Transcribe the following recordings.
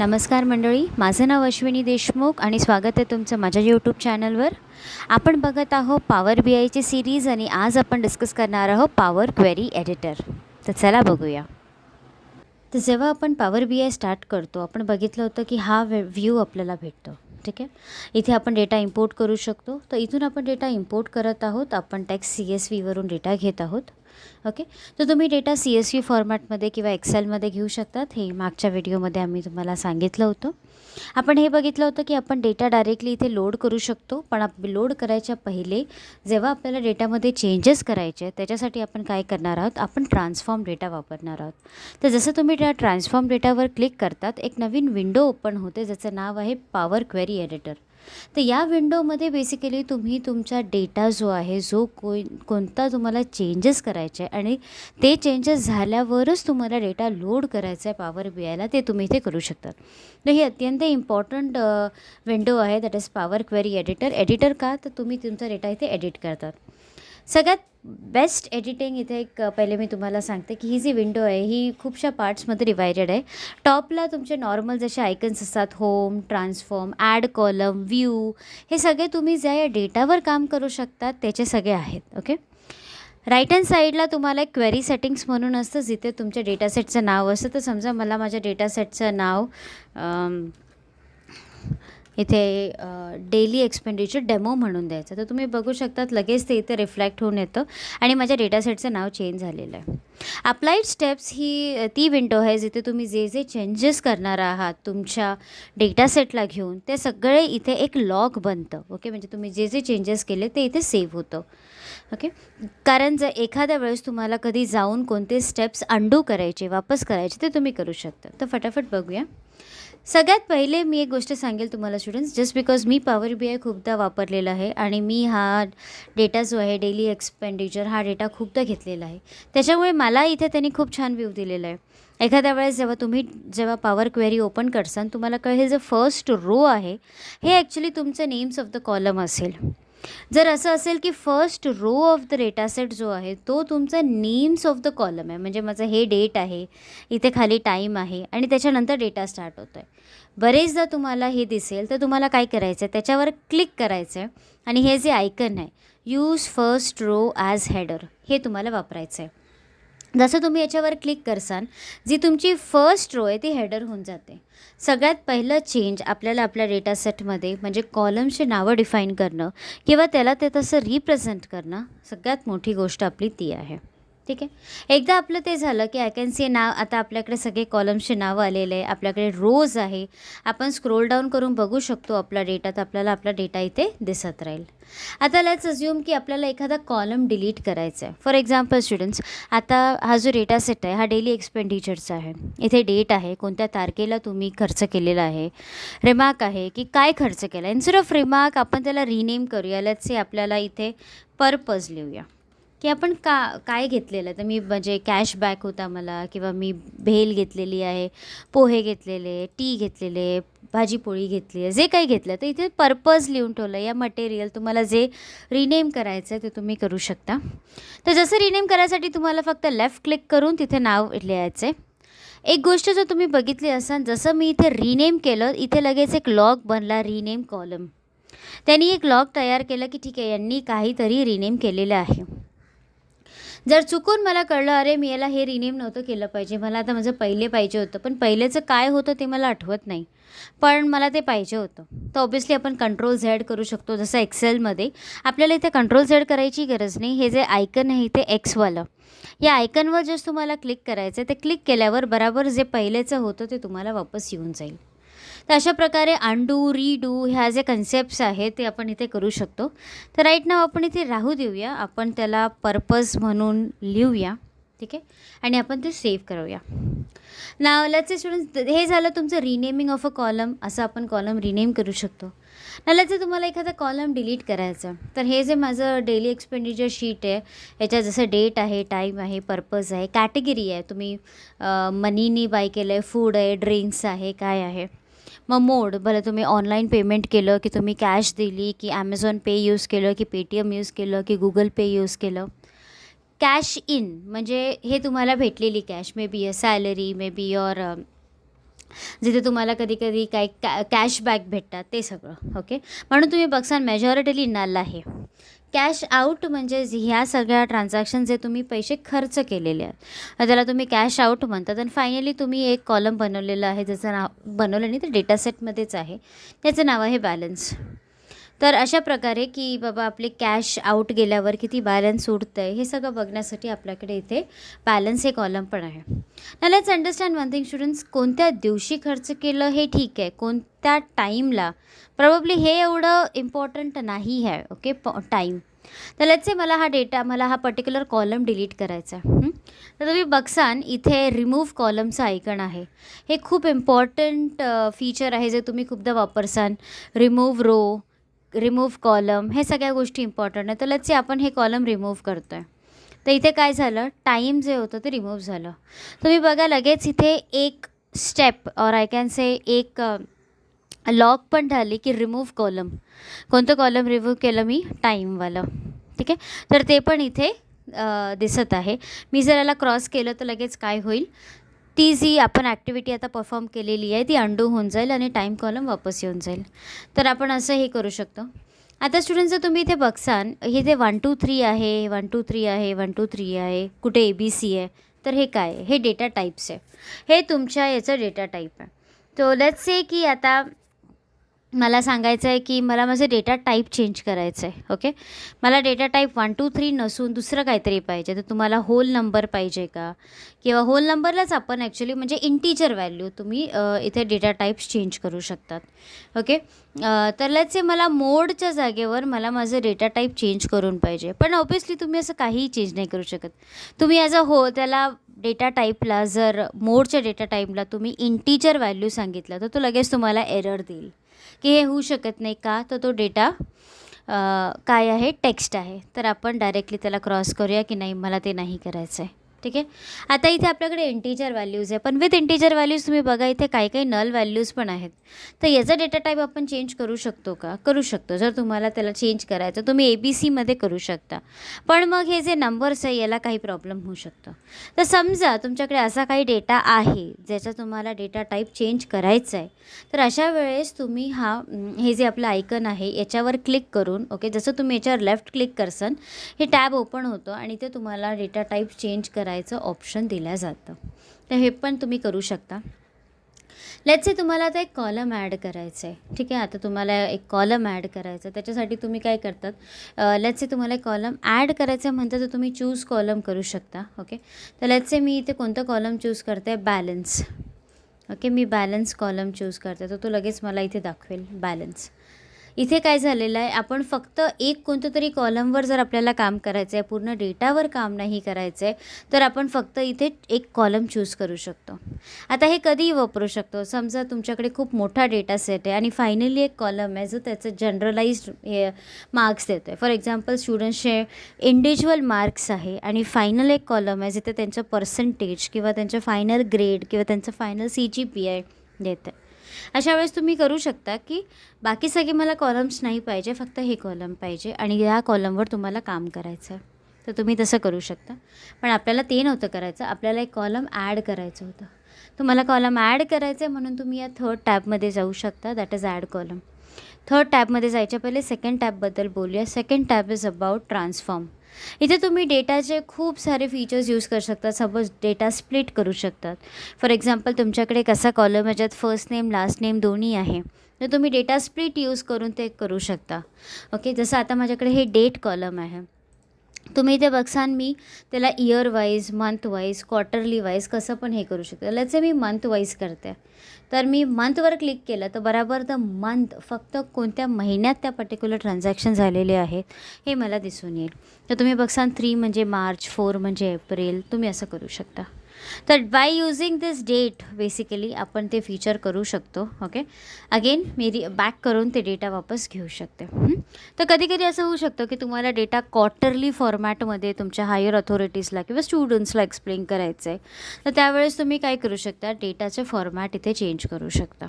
नमस्कार मंडळी, माझं नाव अश्विनी देशमुख आणि स्वागत आहे तुमचं माझ्या यूट्यूब चॅनलवर. आपण बघत आहोत पॉवर बी आयची सिरीज आणि आज आपण डिस्कस करणार आहोत पॉवर क्वेरी एडिटर. तर चला बघूया. तर जेव्हा आपण पॉवर बी आय स्टार्ट करतो आपण बघितलं होतं की हा व्ह्यू आपल्याला भेटतो. ठीक आहे, इथे आपण डेटा इम्पोर्ट करू शकतो. तर इथून आपण डेटा इम्पोर्ट करत आहोत. आपण टेक्स्ट CSV वरून डेटा घेत आहोत. ओके, तर तुम्ही डेटा CSV फॉर्मॅटमध्ये किंवा एक्सेलमध्ये घेऊ शकतात. हे मागच्या व्हिडिओमध्ये आम्ही तुम्हाला सांगितलं होतं. आपण हे बघितलं होतं की आपण डेटा डायरेक्टली इथे लोड करू शकतो, पण लोड करायच्या पहिले जेव्हा आपल्याला डेटामध्ये चेंजेस करायचे त्याच्यासाठी आपण काय करणार आहोत, आपण ट्रान्सफॉर्म डेटा वापरणार आहोत. तर जसं तुम्ही त्या ट्रान्सफॉर्म डेटावर क्लिक करतात एक नवीन विंडो ओपन होते ज्याचं नाव आहे पॉवर क्वेरी एडिटर. तर या विंडोमध्ये बेसिकली तुम्ही तुमचा डेटा जो आहे कोणता तुम्हाला चेंजेस करायचे आहे आणि ते चेंजेस झाल्यावरच तुम्हाला डेटा लोड करायचा आहे पॉवर बी आयला, ते तुम्ही इथे करू शकतात. तर ही अत्यंत इम्पॉर्टंट विंडो आहे, that is power query editor का, तर तुम्ही तुमचा डेटा इथे एडिट करतात. सगळ्यात बेस्ट एडिटिंग इथे एक पहिले मी तुम्हाला सांगते की ही जी विंडो आहे ही खूपशा पार्ट्समध्ये डिवायडेड आहे. टॉपला तुमचे नॉर्मल जसे आयकन्स असतात, home, transform, add column, view, हे सगळे तुम्ही ज्या या डेटावर काम करू शकतात त्याचे सगळे आहेत. ओके, राईट हँड साईडला तुम्हाला एक क्वेरी सेटिंग्स म्हणून असतं जिथे तुमच्या डेटासेटचं नाव असतं. तर समजा मला माझ्या डेटासेटचं नाव इथे डेली एक्सपेंडिचर डेमो म्हणून द्यायचं. तर तुम्ही बघू शकतात लगेच ते इथे रिफ्लेक्ट होऊन येतं आणि माझ्या डेटासेटचं नाव चेंज झालेलं आहे. अप्लाइड स्टेप्स ही ती विंडो आहे जिथे तुम्ही जे जे चेंजेस करणार आहात तुमच्या डेटासेटला घेऊन ते सगळे इथे एक लॉग बनतं. ओके, म्हणजे तुम्ही जे जे चेंजेस केले ते इथे सेव्ह होतं. ओके, कारण जर एखाद्या वेळेस तुम्हाला कधी जाऊन कोणते स्टेप्स अंडू करायचे, वापस करायचे, ते तुम्ही करू शकता. तर फटाफट बघूया. सगळ्यात पहिले मी एक गोष्ट सांगेल तुम्हाला स्टुडंट्स, जस्ट बिकॉज मी पॉवर बी आय खूपदा वापरलेला आहे आणि मी हा डेटा जो आहे डेली एक्सपेंडिचर हा डेटा खूपदा घेतलेला आहे, त्याच्यामुळे मला इथे त्यांनी खूप छान व्ह्यू दिलेला आहे. एखाद्या वेळेस जेव्हा पॉवर क्वेरी ओपन करसान तुम्हाला कळेल जे फर्स्ट रो आहे हे ॲक्च्युली तुमचं नेम्स ऑफ द कॉलम असेल. जर असं असेल की first row of the dataset जो आहे तो तुमचा नेम्स ऑफ द कॉलम आहे, म्हणजे माझं हे डेट आहे, इथे खाली टाईम आहे आणि त्याच्यानंतर डेटा स्टार्ट होतो आहे. बरेचदा तुम्हाला हे दिसेल तर तुम्हाला काय करायचं आहे, त्याच्यावर क्लिक करायचं आहे आणि हे जे आयकन आहे use first row as header हे तुम्हाला वापरायचं आहे. जसं तुम्ही याच्यावर क्लिक करसान जी तुमची फर्स्ट रो आहे ती हेडर होऊन जाते. सगळ्यात पहिलं चेंज आपल्याला आपल्या डेटासेटमध्ये म्हणजे कॉलमची नावं डिफाईन करणं किंवा त्याला ते तसं रिप्रेझेंट करणं, सगळ्यात मोठी गोष्ट आपली ती आहे. ठीक आहे, एकदा आपलं ते झालं की सी नाव, आता आपल्याकडे सगळे कॉलम्सचे नावं आलेले आहे, आपल्याकडे रोज आहे, आपण स्क्रोल डाऊन करून बघू शकतो आपला डेटा, तर आपल्याला आपला डेटा इथे दिसत राहील. आता लेट्स अज्युम की आपल्याला एखादा कॉलम डिलीट करायचा आहे. फॉर एक्झाम्पल स्टुडंट्स, आता हा जो डेटा सेट आहे हा डेली एक्सपेंडिचरचा आहे. इथे डेट आहे, कोणत्या तारखेला तुम्ही खर्च केलेला आहे, रिमार्क आहे की काय खर्च केला. इन्स्टेड ऑफ रिमार्क आपण त्याला रिनेम करूया. लेट्स से आपल्याला इथे पर्पज लिहूया की आपण काय घेतलेलं आहे. तर मी म्हणजे कॅशबॅक होता मला, किंवा मी भेल घेतलेली आहे, पोहे घेतलेले, टी घेतलेले, भाजीपोळी घेतली आहे, जे काही घेतलं तर इथे पर्पज लिहून ठेवलं. या मटेरियल तुम्हाला जे रिनेम करायचं आहे ते तुम्ही करू शकता. तर जसं रिनेम करायसाठी तुम्हाला फक्त लेफ्ट क्लिक करून तिथे नाव लिहायचं आहे. एक गोष्ट जर तुम्ही बघितली असाल, जसं मी इथे रिनेम केलं इथे लगेच एक लॉग बनला, रिनेम कॉलम. त्यांनी एक लॉग तयार केलं की ठीक आहे यांनी काहीतरी रिनेम केलेलं आहे. जर चुकून मला कळलं अरे मी याला हे रिनेम नव्हतं केलं पाहिजे, मला आता माझं पहिले पाहिजे होतं, पण पहिलेचं काय होतं ते मला आठवत नाही, पण मला ते पाहिजे होतं, तर ऑब्वियसली आपण Ctrl+Z करू शकतो. जसं एक्सेलमध्ये आपल्याला इथे Ctrl+Z करायची गरज नाही. हे जे आयकन आहे इथे एक्सवालं, या आयकनवर जस्ट तुम्हाला क्लिक करायचं आहे. ते क्लिक केल्यावर बराबर जे पहिलेचं होतं ते तुम्हाला वापस येऊन जाईल. तर अशा प्रकारे अंडू, रीडू ह्या जे कन्सेप्ट्स आहेत ते आपण इथे करू शकतो. तर राईट नाव आपण इथे राहू देऊया, आपण त्याला पर्पज म्हणून लिहूया. ठीक आहे, आणि आपण ते सेव्ह करूया. नाव लेट्स से स्टुडंट्स, हे झालं तुमचं रिनेमिंग ऑफ अ कॉलम. असं आपण कॉलम रिनेम करू शकतो. ना लेट्स से तुम्हाला एखादा कॉलम डिलीट करायचं, तर हे जे माझं डेली एक्सपेंडिचर शीट आहे याच्यात जसं डेट आहे, टाईम आहे, पर्पज आहे, कॅटेगरी आहे, तुम्ही मनीनी बाय केलं आहे, फूड आहे, ड्रिंक्स आहे, काय आहे. मग मोड, भलं तुम्ही ऑनलाईन पेमेंट केलं की तुम्ही कॅश दिली की ॲमेझॉन पे यूज केलं की पेटीएम यूज केलं की गुगल पे यूज केलं. कॅश इन म्हणजे हे तुम्हाला भेटलेली cash, may be a salary, may be your जिथे तुम्हाला कधी कधी काही कॅशबॅक भेटतात ते सगळं. ओके, म्हणून तुम्ही बघसान मेजॉरिटीली नल आहे. कॅश आउट म्हणजे ह्या सगळ्या ट्रान्झॅक्शन जे तुम्ही पैसे खर्च केलेले आहेत त्याला तुम्ही कॅश आउट म्हणतात. आणि फायनली तुम्ही एक कॉलम बनवलेलं आहे, ज्याचं नाव बनवलं नाही तर डेटा सेटमध्येच आहे, त्याचं नाव आहे बॅलन्स. तर अशा प्रकारे की बाबा आपले कॅश आउट गेल्यावर किती बॅलन्स उरतं आहे हे सगळं बघण्यासाठी आपल्याकडे इथे बॅलन्स हे कॉलम पण आहे. ना let's understand one thing students, कोणत्या दिवशी खर्च केलं हे ठीक आहे, कोणत्या टाईमला प्रॉब्ली हे एवढं इम्पॉर्टंट नाही आहे. Okay, time. तर लेट्स से मला हा पर्टिक्युलर कॉलम डिलीट करायचा आहे. तर तुम्ही बघसान इथे रिमूव्ह कॉलमचं आयकन आहे. हे खूप इम्पॉर्टंट फीचर आहे जे तुम्ही खूपदा वापरसान. रिमूव्ह रो, रिमूव्ह कॉलम, हे सगळ्या गोष्टी इम्पॉर्टंट आहे. तर लेट्स से आपण हे कॉलम रिमूव्ह करतो आहे. तर इथे काय झालं, टाईम जे होतं ते रिमूव्ह झालं. तुम्ही बघा लगेच इथे एक स्टेप और आय कॅन से एक लॉक पण झाली की रिमूव्ह कॉलम. कोणतं कॉलम रिमूव्ह केलं मी, टाईमवालं. ठीक आहे, तर ते पण इथे दिसत आहे. मी जर याला क्रॉस केलं तर लगेच काय होईल, ती जी आपण ॲक्टिव्हिटी आता परफॉर्म केलेली आहे ती अंडू होऊन जाईल आणि टाईम कॉलम वापस येऊन जाईल. तर आपण असं हे करू शकतो. आता स्टुडंट्स जर तुम्ही इथे बघसान, हे जे 1 2 3 आहे, 1 2 3 आहे, 1 2 3 आहे, कुठे ABC आहे, तर हे काय आहे, हे डेटा टाईप्स आहे. हे तुमच्या याचं डेटा टाईप आहे. तो लेट्स से की आता मला सांगायचं आहे की मला माझं डेटा टाईप चेंज करायचं आहे. ओके, मला डेटा टाईप 1 2 3 नसून दुसरं काहीतरी पाहिजे. तर तुम्हाला होल नंबर पाहिजे का, किंवा होल नंबरलाच आपण ॲक्च्युली म्हणजे इंटीजर व्हॅल्यू तुम्ही इथे डेटा टाईप्स चेंज करू शकतात. ओके, तर लेट्स से मला मोडच्या जागेवर मला माझं डेटा टाईप चेंज करून पाहिजे. पण ऑब्वियसली तुम्ही असं काहीही चेंज नाही करू शकत. तुम्ही ॲज अ त्याला डेटा टाईपला जर मोडच्या डेटा टाईपला तुम्ही इंटीजर व्हॅल्यू सांगितलं तर तो लगेच तुम्हाला एरर देईल की हे होऊ शकत नाही का, तर तो डेटा काय आहे, टेक्स्ट आहे. तर आपण डायरेक्टली त्याला क्रॉस करूया की नाही, मला ते नाही करायचं आहे. ठीक आहे, आता इथे आपल्याकडे इंटीजर व्हॅल्यूज आहे, पण विथ इंटीजर व्हॅल्यूज तुम्ही बघा इथे काही काही नल व्हॅल्यूज पण आहेत. तर याचा डेटा टाईप आपण चेंज करू शकतो का, करू शकतो. जर तुम्हाला त्याला चेंज करायचं तुम्ही ABCमध्ये करू शकता. पण मग हे जे नंबर्स आहे याला काही प्रॉब्लेम होऊ शकतो. तर समजा तुमच्याकडे असा काही डेटा आहे ज्याचा तुम्हाला डेटा टाईप चेंज करायचा आहे, तर अशा वेळेस तुम्ही हे जे आपलं आयकन आहे याच्यावर क्लिक करून, ओके, जसं तुम्ही याच्यावर लेफ्ट क्लिक करसान हे टॅब ओपन होतं आणि ते तुम्हाला डेटा टाईप चेंज करायचं ऑप्शन दिलं जातं. तर हे पण तुम्ही करू शकता. लेट्स से तुम्हाला आता एक कॉलम ॲड करायचं आहे. ठीक आहे, आता तुम्हाला एक कॉलम ॲड करायचं आहे, त्याच्यासाठी तुम्ही काय करतात, लेट्स से तुम्हाला एक कॉलम ॲड करायचं आहे म्हणतं तर तुम्ही चूज कॉलम करू शकता. ओके, तर लेट्स से मी इथे कोणतं कॉलम चूज करते, बॅलन्स. ओके, मी बॅलन्स कॉलम चूज करते, तर तो लगेच मला इथे दाखवेल बॅलन्स. इथे काय झालेलं आहे, आपण फक्त एक कोणतं तरी कॉलमवर जर आपल्याला काम करायचं आहे, पूर्ण डेटावर काम नाही करायचं आहे, तर आपण फक्त इथे एक कॉलम चूज करू शकतो. आता हे कधीही वापरू शकतो. समजा तुमच्याकडे खूप मोठा डेटा सेट आहे आणि फायनली एक कॉलम आहे जो त्याचं जनरलाइज्ड मार्क्स देतो आहे. फॉर एक्झाम्पल स्टुडंट्सचे इंडिव्हिज्युअल मार्क्स आहे आणि फायनल एक कॉलम आहे जिथे त्यांचं पर्सेंटेज किंवा त्यांचं फायनल ग्रेड किंवा त्यांचं फायनल CGPA देतं आहे. अशा वेळेस तुम्ही करू शकता की बाकी सगळे मला कॉलम्स नाही पाहिजे, फक्त हे कॉलम पाहिजे आणि या कॉलमवर तुम्हाला काम करायचं आहे, तर तुम्ही तसं करू शकता. पण आपल्याला ते नव्हतं करायचं, आपल्याला एक कॉलम ॲड करायचं होतं. तुम्हाला कॉलम ॲड करायचं आहे म्हणून तुम्ही या थर्ड टॅबमध्ये जाऊ शकता, that is add column. Third टॅबमध्ये जायच्या पहिले सेकंड टॅबबद्दल बोलूया. Second tab is about transform. इथे तुम्ही डेटाचे खूप सारे फीचर्स यूज करू शकता. सपोज डेटा स्प्लिट करू शकतात. फॉर एक्झाम्पल तुमच्याकडे कसा कॉलम आहे ज्यात फर्स्ट नेम लास्ट नेम दोन्ही आहे, तर तुम्ही डेटा स्प्लिट यूज करून ते करू शकता. ओके, जसं आता माझ्याकडे हे डेट कॉलम आहे, तुम्ही इथे बघसान मी त्याला year wise, month wise, quarterly wise कसं पण हे करू शकता. Let's say me month wise करते, तर मी मंथवर क्लिक केलं तर बराबर द मंथ फक्त कोणत्या महिन्यात त्या पर्टिक्युलर ट्रान्झॅक्शन झालेले आहेत हे मला दिसून येईल. तर तुम्ही बघसान 3 म्हणजे मार्च, 4 म्हणजे एप्रिल, तुम्ही असं करू शकता. तर by using this date basically आपण ते फीचर करू शकतो. ओके, अगेन मी बॅक करून ते डेटा वापस घेऊ शकते. तर कधी कधी असं होऊ शकतं की तुम्हाला डेटा क्वार्टरली फॉर्मॅटमध्ये तुमच्या हायर अथॉरिटीजला किंवा स्टुडंट्सला एक्सप्लेन करायचं आहे, तर त्यावेळेस तुम्ही काय करू शकता, डेटाचे फॉर्मॅट इथे चेंज करू शकता.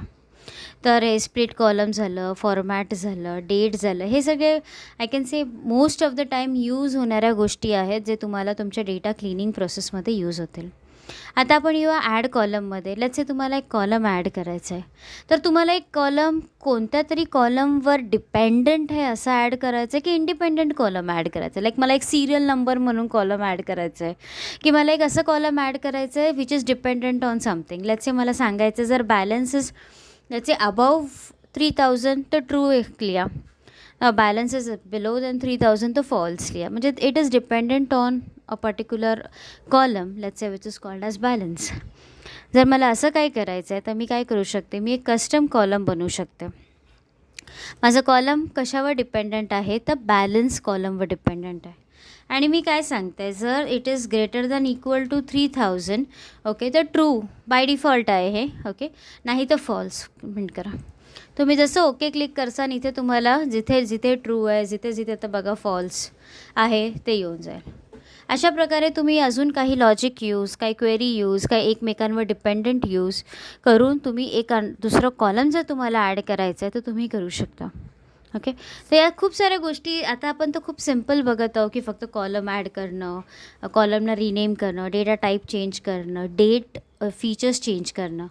तर हे स्प्लिट कॉलम झालं, फॉर्मॅट झालं, डेट झालं, हे सगळे I can say most of the time use होणाऱ्या गोष्टी आहेत जे तुम्हाला तुमच्या डेटा क्लिनिंग प्रोसेसमध्ये यूज होतील. आता आपण येऊया ॲड कॉलममध्ये. लेट्स से तुम्हाला एक कॉलम ॲड करायचा आहे. तर तुम्हाला एक कॉलम कोणत्या तरी कॉलमवर डिपेंडंट आहे असं ॲड करायचं आहे की इंडिपेंडंट कॉलम ॲड करायचं आहे. लाईक मला एक सीरियल नंबर म्हणून कॉलम ॲड करायचं आहे की मला एक असं कॉलम ॲड करायचं आहे which is dependent on something. Let's say मला सांगायचं जर balance is let's say above 3000 तर ट्रू एक लिहा, बॅलन्स इज बिलो देन 3000 तर फॉल्स लिहा. म्हणजे it is dependent on a particular column let's say which is called as balance. जर मला असं काय करायचं आहे तर मी काय करू शकते, मी एक कस्टम कॉलम बनवू शकते. माझं कॉलम कशावर डिपेंडंट आहे तर बॅलन्स कॉलमवर डिपेंडंट आहे. आणि मी काय सांगते, जर it is greater than equal to 3000 okay तर ट्रू बाय डिफॉल्ट आहे हे, ओके, नाही तर फॉल्स प्रिंट करा. तुम्ही जसं ओके क्लिक करसान इथे तुम्हाला जिथे जिथे ट्रू आहे, जिथे जिथे तर बघा फॉल्स आहे ते येऊन जाईल. अशा प्रकारे तुम्ही अजून काही लॉजिक यूज, काही क्वेरी यूज, काही एकमेकांवर डिपेंडंट यूज करून तुम्ही एक दुसरं कॉलम जर तुम्हाला ॲड करायचं आहे तर तुम्ही करू शकता. ओके, तर या खूप साऱ्या गोष्टी आता आपण तर खूप सिम्पल बघत आहोत की फक्त कॉलम ॲड करणं, कॉलमला रिनेम करणं, डेटा टाईप चेंज करणं, डेट फीचर्स चेंज करणं.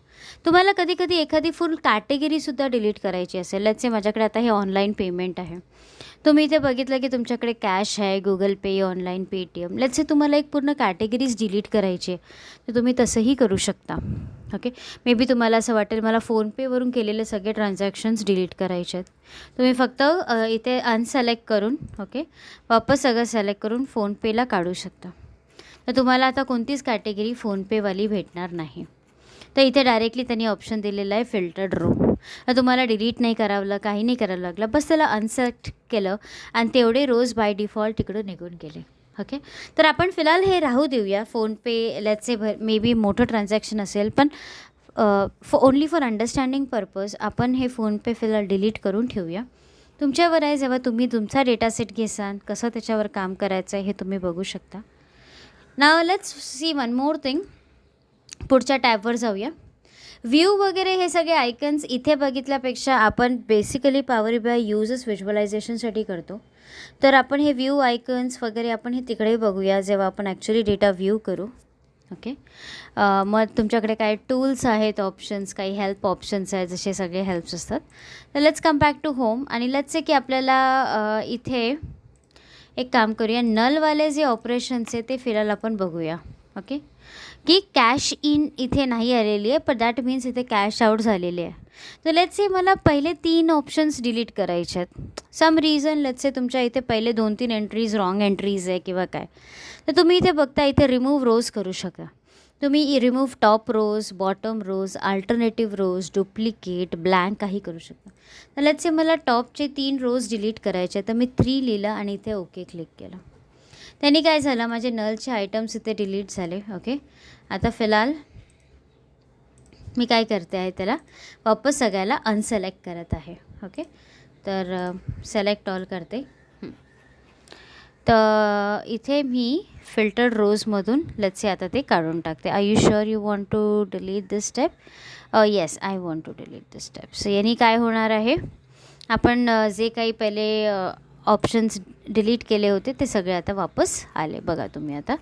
तुम्हाला कधी कधी एखादी फुल कॅटेगरीसुद्धा डिलीट करायची असेल. लेट्स से माझ्याकडे आता हे ऑनलाईन पेमेंट आहे. तुम्ही इथे बघितलं की तुमच्याकडे कॅश आहे, Google pay, online Paytm. Let's say तुम्हाला एक पूर्ण कॅटेगरीज डिलीट करायची आहे तर तुम्ही तसंही करू शकता. ओके, मे बी तुम्हाला असं वाटेल मला फोनपेवरून केलेले सगळे ट्रान्झॅक्शन्स डिलीट करायचे आहेत. तुम्ही फक्त इथे अनसिलेक्ट करून ओके वापस सगळं सिलेक्ट करून फोनपेला काढू शकता. तर तुम्हाला आता कोणतीच कॅटेगरी फोनपेवाली भेटणार नाही. तर इथे डायरेक्टली त्यांनी ऑप्शन दिलेला आहे फिल्टर्ड रो. तर तुम्हाला डिलीट नाही करावं लागलं, काही नाही करावं लागलं, बस त्याला अनसिलेक्ट केलं आणि तेवढे रोज बाय डिफॉल्ट तिकडं निघून गेले. ओके, तर आपण फिलहाल हे राहू देऊया. PhonePe let's say may be मोठं ट्रान्झॅक्शन असेल पण ओन्ली फॉर अंडरस्टँडिंग पर्पज आपण हे फोनपे फिलहाल डिलीट करून ठेवूया. तुमच्यावर आहे, जेव्हा तुम्ही तुमचा डेटा सेट घेसाल कसं त्याच्यावर काम करायचं आहे हे तुम्ही बघू शकता. Now let's see one more thing. पुढच्या टॅबवर जाऊया. व्ह्यू वगैरे हे सगळे आयकन्स इथे बघितल्यापेक्षा आपण बेसिकली पॉवर BI यूजच व्हिज्युअलायझेशनसाठी करतो. तर आपण हे व्ह्यू आयकन्स वगैरे आपण हे तिकडे बघूया जेव्हा आपण ॲक्च्युली डेटा व्ह्यू करू. ओके, मग तुमच्याकडे काय टूल्स आहेत, ऑप्शन्स, काही हेल्प ऑप्शन्स आहेत, जसे सगळे हेल्प्स असतात. तर let's come back to home आणि लेट्स से की आपल्याला इथे एक काम करूया, नलवाले जे ऑपरेशन्स आहे ते फिलहाल आपण बघूया. ओके, की कॅश इन इथे नाही आलेली आहे पण दॅट मीन्स इथे कॅश आउट झालेली आहे. तर लेट्स से मला पहिले 3 ऑप्शन्स डिलीट करायचे आहेत. सम रिझन लेट्स से तुमच्या इथे पहिले 2-3 एंट्रीज रॉंग एंट्रीज आहे किंवा काय, तर तुम्ही इथे बघता इथे रिमूव्ह रोज करू शकता. तुम्ही रिमूव्ह टॉप रोज, बॉटम रोज, अल्टरनेटिव्ह रोज, डुप्लिकेट, ब्लँक काही करू शकता. तर लेट्स से मला टॉपचे 3 रोज डिलीट करायचे तर मी 3 लिहिलं आणि इथे ओके क्लिक केलं. त्यांनी काय झालं, माझे नलचे आयटम्स इथे डिलीट झाले. ओके, आता फिलहाल मी काय करते आहे त्याला वापस सगळ्याला अनसिलेक्ट करत आहे. ओके, तर सिलेक्ट ऑल करते. तर इथे मी फिल्टर्ड रोजमधून लेट्स से आता ते काढून टाकते. Are you sure you want to delete this step? Yes, I want to delete this step. So यांनी काय होणार आहे, आपण जे काही पहिले ऑप्शन्स डिलीट केले होते ते सगळे आता वापस आले. बघा तुम्ही आता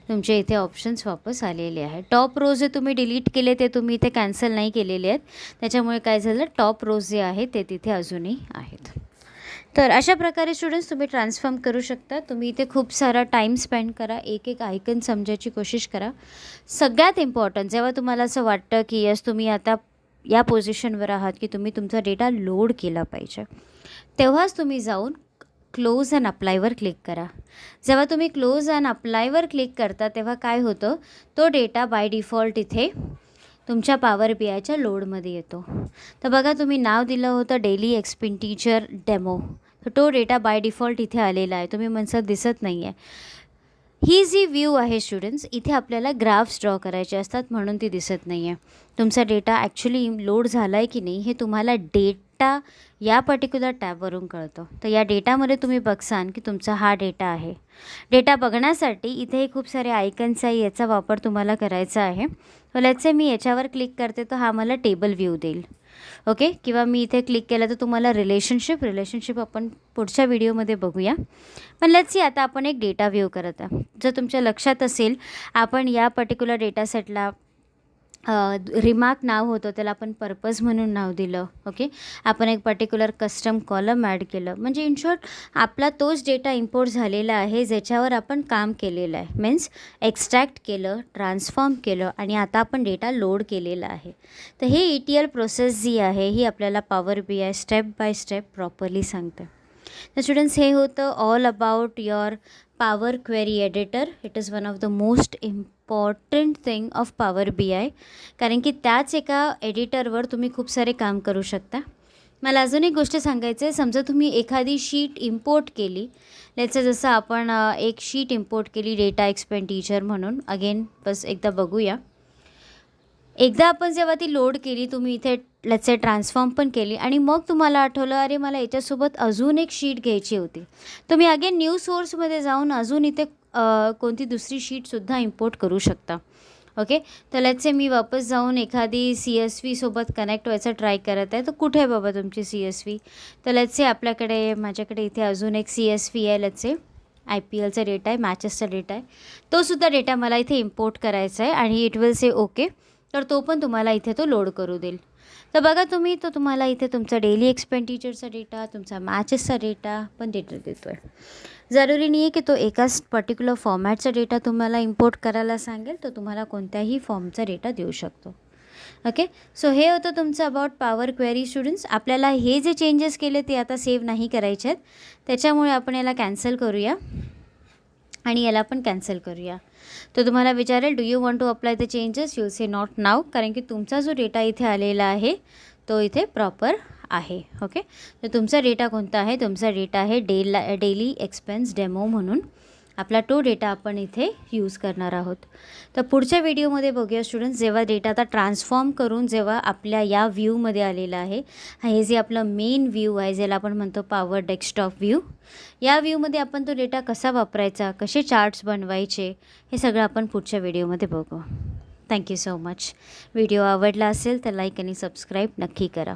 तुमचे इथे ऑप्शन्स वापस आलेले आहे. टॉप रोज जे तुम्ही डिलीट केले ते तुम्ही इथे कॅन्सल नाही केलेले आहेत, त्याच्यामुळे काय झालं, टॉप रोज जे आहे ते तिथे अजूनही आहेत. तर अशा प्रकारे स्टुडंट्स तुम्ही ट्रान्सफॉर्म करू शकता. तुम्ही इथे खूप सारा टाईम स्पेंड करा, एक एक आयकन समजायची कोशिश करा. सगळ्यात इम्पॉर्टंट जेव्हा तुम्हाला असं वाटतं की यस तुम्ही आता या पोझिशनवर आहात की तुम्ही तुमचा डेटा लोड केला पाहिजे, तेव्हाच तुम्ही जाऊन क्लोज अँड अप्लायवर क्लिक करा. जेव्हा तुम्ही क्लोज अँड अप्लायवर क्लिक करता तेव्हा काय होतं, तो डेटा बाय डिफॉल्ट इथे तुमच्या पॉवर BIच्या लोडमध्ये येतो. तर बघा तुम्ही नाव दिलं होतं डेली एक्सपेंडिचर डेमो, तर तो डेटा बाय डिफॉल्ट इथे आलेला आहे. तुम्ही म्हणसाल दिसत नाही आहे. ही जी व्ह्यू आहे स्टुडंट्स, इथे आपल्याला ग्राफ्स ड्रॉ करायचे असतात म्हणून ती दिसत नाही आहे. तुमचा डेटा ॲक्च्युली लोड झाला आहे की नाही हे तुम्हाला डेटा या पर्टिक्युलर टॅबवरून कळतं. तर या डेटामध्ये तुम्ही बघसान की तुमचा हा डेटा आहे. डेटा बघण्यासाठी इथे खूप सारे आयकन्स आहे, याचा वापर तुम्हाला करायचा आहे. तर लेट्स से मी याच्यावर क्लिक करते तर हा मला टेबल व्ह्यू देईल. ओके, किंवा मी इथे क्लिक केलं तर तुम्हाला रिलेशनशिप आपण पुढच्या व्हिडिओमध्ये बघूया. पण लेट्स सी, आता आपण एक डेटा व्ह्यू करत आहे. जर तुमच्या लक्षात असेल, आपण या पर्टिक्युलर डेटा सेटला रिमार्क नाव होतं, त्याला आपण पर्पज म्हणून नाव दिलं. ओके, आपण एक पर्टिक्युलर कस्टम कॉलम ॲड केलं. म्हणजे इन शॉर्ट आपला तोच डेटा इम्पोर्ट झालेला आहे ज्याच्यावर आपण काम केलेलं आहे. मीन्स एक्स्ट्रॅक्ट केलं, ट्रान्सफॉर्म केलं आणि आता आपण डेटा लोड केलेला आहे. तर हे ETL प्रोसेस जी आहे ही आपल्याला power BI step by step properly सांगते. तर स्टुडंट्स, हे होतं all about your power query editor. It is one of the most important thing of power BI, कारण की त्याच एका एडिटरवर तुम्ही खूप सारे काम करू शकता. मला अजून एक गोष्ट सांगायचं आहे. समजा तुम्ही एखादी शीट इम्पोर्ट केली, लेट्स जसं आपण एक शीट इम्पोर्ट केली डेटा एक्सपेंडिचर म्हणून. अगेन बस एकदा बघूया. एकदा आपण जेव्हा ती लोड केली, तुम्ही इथे लेट्स से ट्रान्सफॉर्म पण केली आणि मग तुम्हाला आठवलं, अरे मला याच्यासोबत अजून एक शीट घ्यायची होती. तुम्ही अगेन न्यू सोर्समध्ये जाऊन अजून इथे कोणती दुसरी शीटसुद्धा इम्पोर्ट करू शकता. ओके, तर लेट्स से मी वापस जाऊन एखादी CSV सोबत कनेक्ट व्हायचा ट्राय करत आहे. तर कुठे आहे बाबा तुमची CSV? तर लेट्स से माझ्याकडे इथे अजून एक CSV आहे. लेट्स से IPLचा डेटा आहे, मॅचेसचा डेटा आहे. तोसुद्धा डेटा मला इथे इम्पोर्ट करायचा आहे आणि इट विल से ओके. तर तो पण तुम्हाला इथे तो लोड करू देईल. तर बघा तुम्ही, तो तुम्हाला इथे तुमचा डेली एक्सपेंडिचरचा डेटा, तुमचा मॅचेसचा डेटा पण डेटा देतो आहे. जरुरी नाही आहे की तो एकाच पर्टिक्युलर फॉर्मॅटचा डेटा तुम्हाला इम्पोर्ट करायला सांगेल. तो तुम्हाला कोणत्याही फॉर्मचा डेटा देऊ शकतो. ओके, सो हे होतं तुमचं अबाउट पॉवर क्वेरी. स्टुडंट्स, आपल्याला हे जे चेंजेस केले ते आता सेव्ह नाही करायचे आहेत, त्याच्यामुळे आपण याला कॅन्सल करूया आणि याला पण कॅन्सल करूया. तो तुम्हाला विचारेल, do you want to apply the changes? You say not now, कारण की तुमचा जो डेटा इथे आलेला आहे तो इथे प्रॉपर आहे. ओके, तर तुमचा डेटा कोणता आहे? तुमचा डेटा आहे डेली एक्सपेन्स डेमो म्हणून. आपला तो डेटा आपण इथे यूज करणार आहोत. तर पुढच्या व्हिडिओमध्ये बघूया स्टुडंट्स, जेव्हा डेटा आता ट्रान्सफॉर्म करून जेव्हा आपल्या या व्ह्यूमध्ये आलेला आहे, हे जे आपलं मेन व्ह्यू आहे, ज्याला आपण म्हणतो पॉवर डेस्कटॉप व्ह्यू, या व्ह्यूमध्ये आपण तो डेटा कसा वापरायचा, कसे चार्ट्स बनवायचे, हे सगळं आपण पुढच्या व्हिडिओमध्ये बघू. Thank you so much. व्हिडिओ आवडला असेल तर लाईक आणि सबस्क्राईब नक्की करा.